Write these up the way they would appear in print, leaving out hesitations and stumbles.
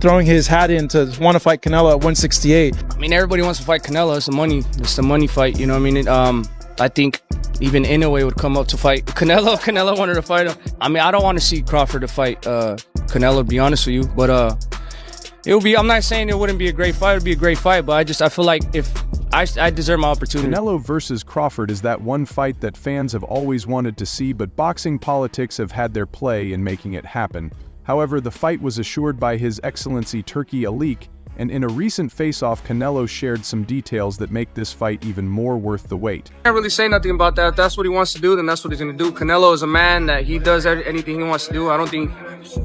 throwing his hat in to want to fight Canelo at 168. I mean, everybody wants to fight Canelo. It's the money fight. You know what I mean? I think even Inoue would come up to fight Canelo. Canelo wanted to fight him. I mean, I don't want to see Crawford to fight Canelo, to be honest with you. But it would be. I'm not saying it wouldn't be a great fight. It'd be a great fight. But I feel like if I deserve my opportunity. Canelo versus Crawford is that one fight that fans have always wanted to see, but boxing politics have had their play in making it happen. However, the fight was assured by His Excellency Turki Alik, and in a recent face-off, Canelo shared some details that make this fight even more worth the wait. I can't really say nothing about that. If that's what he wants to do, then that's what he's going to do. Canelo is a man that he does anything he wants to do. I don't think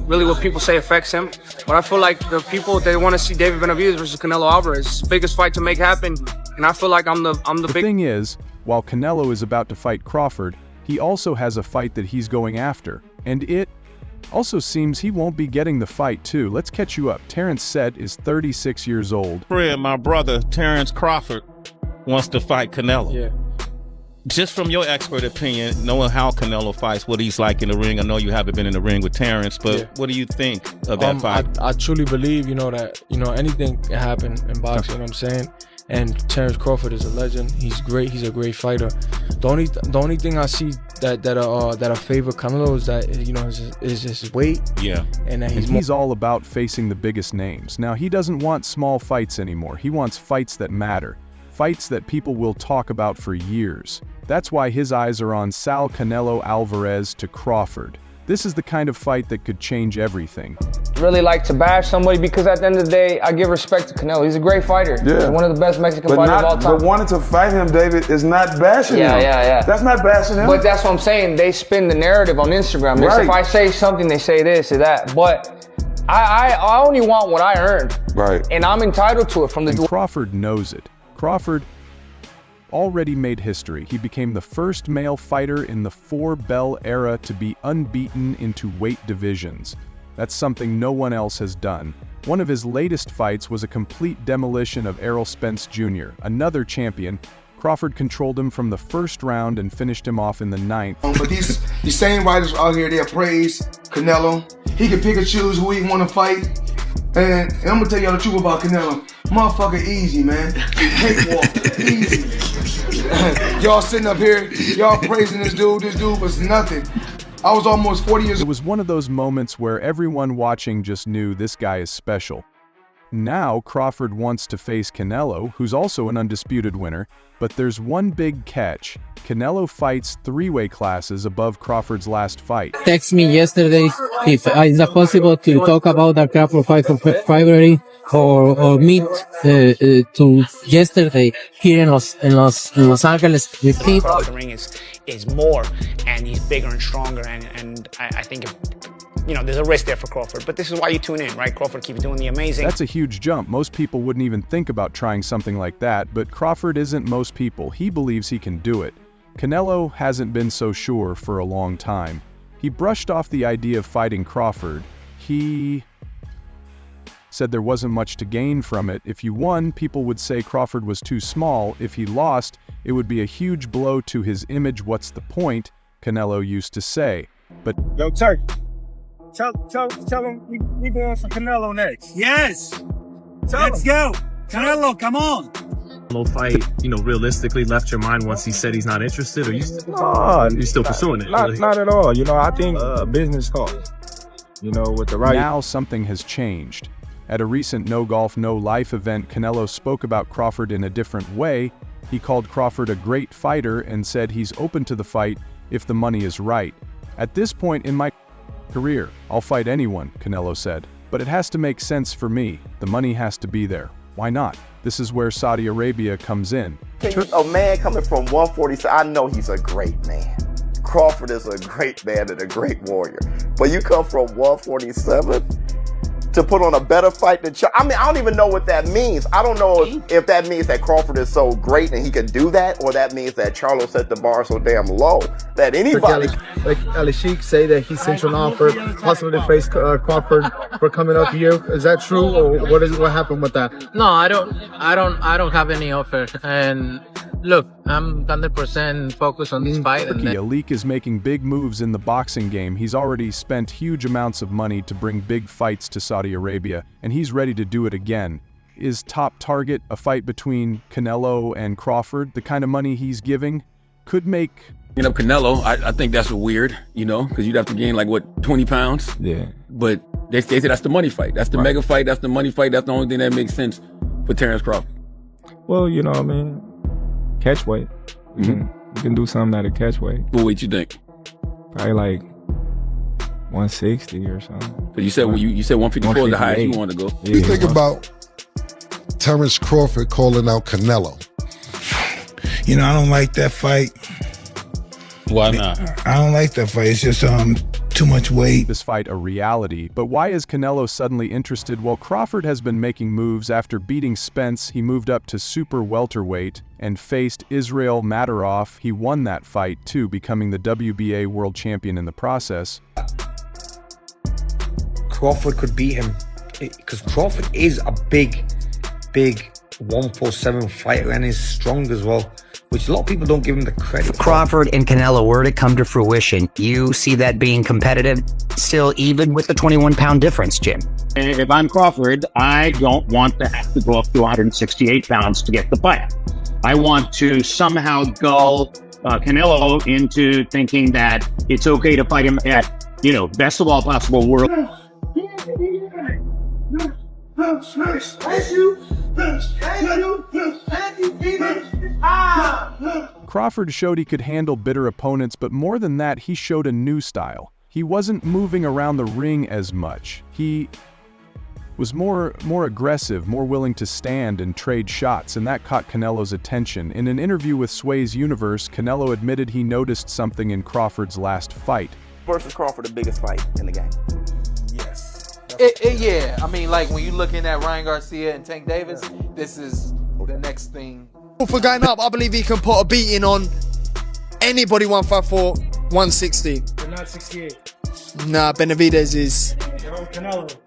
really what people say affects him. But I feel like the people, they want to see David Benavidez versus Canelo Alvarez. It's the biggest fight to make happen. And I feel like I'm the big... thing is, while Canelo is about to fight Crawford, he also has a fight that he's going after. And it also seems he won't be getting the fight too. Let's catch you up. Terence said is 36 years old. My brother, Terence Crawford, wants to fight Canelo. Yeah. Just from your expert opinion, knowing how Canelo fights, what he's like in the ring. I know you haven't been in the ring with Terence, but what do you think of that fight? I truly believe, that, anything can happen in boxing, you know what I'm saying? And Terence Crawford is a legend. He's great. He's a great fighter. The only thing I see that I favor Canelo is that is his weight. Yeah. And that he's all about facing the biggest names. Now he doesn't want small fights anymore. He wants fights that matter, fights that people will talk about for years. That's why his eyes are on Sal Canelo Alvarez to Crawford. This is the kind of fight that could change everything. Really like to bash somebody because at the end of the day, I give respect to Canelo. He's a great fighter. Yeah. He's one of the best Mexican fighters of all time. But wanting to fight him, David, is not bashing him. Yeah. That's not bashing him. But that's what I'm saying. They spin the narrative on Instagram. Right. If I say something, they say this or that. But I only want what I earned. Right. And I'm entitled to it from the... And Crawford knows it. Crawford already made history. He became the first male fighter in the four-bell era to be unbeaten into weight divisions. That's something no one else has done. One of his latest fights was a complete demolition of Errol Spence Jr., another champion. Crawford controlled him from the first round and finished him off in the 9th. But these same writers out here, they praise Canelo. He can pick and choose who he want to fight. And I'm going to tell y'all the truth about Canelo. Motherfucker easy, man. Cakewalk, easy. Y'all sitting up here, y'all praising this dude. This dude was nothing. I was almost 40 years old. It was one of those moments where everyone watching just knew this guy is special. Now Crawford wants to face Canelo, who's also an undisputed winner, but there's one big catch. Canelo fights three-weight classes above Crawford's last fight. Text me yesterday if it's possible to talk about the Crawford fight for February or meet to yesterday here in Los Angeles with him. The ring is more, and he's bigger and stronger, and I think there's a risk there for Crawford, but this is why you tune in, right? Crawford keeps doing the amazing. That's a huge jump. Most people wouldn't even think about trying something like that, but Crawford isn't most people. He believes he can do it. Canelo hasn't been so sure for a long time. He brushed off the idea of fighting Crawford. He said there wasn't much to gain from it. If he won, people would say Crawford was too small. If he lost, it would be a huge blow to his image. What's the point? Canelo used to say. But yo, Turk. Tell him we going for Canelo next. Yes! Let's go! Canelo, come on! Canelo fight, realistically left your mind once he said he's not interested, or you still pursuing it? Not at all. I think business talk. With the right... Now something has changed. At a recent No Golf, No Life event, Canelo spoke about Crawford in a different way. He called Crawford a great fighter and said he's open to the fight if the money is right. At this point in my career, I'll fight anyone, Canelo said. But it has to make sense for me. The money has to be there. Why not? This is where Saudi Arabia comes in. A man coming from 147, I know he's a great man. Crawford is a great man and a great warrior. But you come from 147 to put on a better fight than I don't even know what that means. I don't know if that means that Crawford is so great and he can do that, or that means that Charlo set the bar so damn low that anybody... Like Ali Sheik say that he sent you an offer, possibly to face Crawford for coming up here. Is that true, or what happened with that? No, I don't have any offer, and Look, I'm 100% focused on this fight. And Alik is making big moves in the boxing game. He's already spent huge amounts of money to bring big fights to Saudi Arabia, and he's ready to do it again. Is top target a fight between Canelo and Crawford? The kind of money he's giving could make... You know, Canelo, I think that's weird, you know, because you'd have to gain like, what, 20 pounds? Yeah. But they say that's the money fight. That's the mega fight. That's the money fight. That's the only thing that makes sense for Terence Crawford. Well, you know what I mean? Catch weight. You can do something at a catch weight. What weight you think? Probably like 160 or something. But you said you said 154 is the highest you want to go. Yeah, you think about Terence Crawford calling out Canelo. You know, I don't like that fight. Why not? I don't like that fight. It's just too much weight. This fight a reality, but why is Canelo suddenly interested? Well, Crawford has been making moves. After beating Spence, he moved up to super welterweight and faced Israel Matarov. He won that fight too, becoming the WBA world champion in the process. Crawford could beat him because Crawford is a big 147 fighter and is strong as well, which a lot of people don't give him the credit. Crawford and Canelo, were to come to fruition, you see that being competitive still, even with the 21-pound difference, Jim? If I'm Crawford, I don't want to have to go up to 168 pounds to get the fight. I want to somehow gull Canelo into thinking that it's okay to fight him at, you know, best of all possible world. Crawford showed he could handle bitter opponents, but more than that, he showed a new style. He wasn't moving around the ring as much. He was more aggressive, more willing to stand and trade shots, and that caught Canelo's attention. In an interview with Sway's Universe, Canelo admitted he noticed something in Crawford's last fight. Versus Crawford, the biggest fight in the game. Yeah, I mean, like when you're looking at Ryan Garcia and Tank Davis, this is the next thing. For going up, I believe he can put a beating on anybody 154, 160. But not 68. Nah, Benavidez is. Canelo.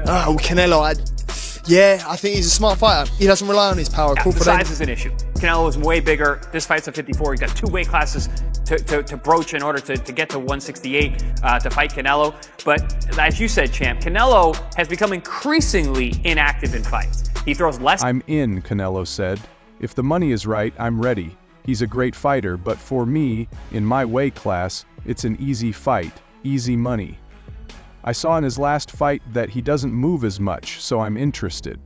Oh, Canelo. I think he's a smart fighter. He doesn't rely on his power. The size is an issue. Canelo is way bigger. This fight's at 54. He's got two weight classes to broach in order to get to 168 to fight Canelo. But as you said, champ, Canelo has become increasingly inactive in fights. He throws less. I'm in, Canelo said. If the money is right, I'm ready. He's a great fighter, but for me, in my weight class, it's an easy fight, easy money. I saw in his last fight that he doesn't move as much, so I'm interested.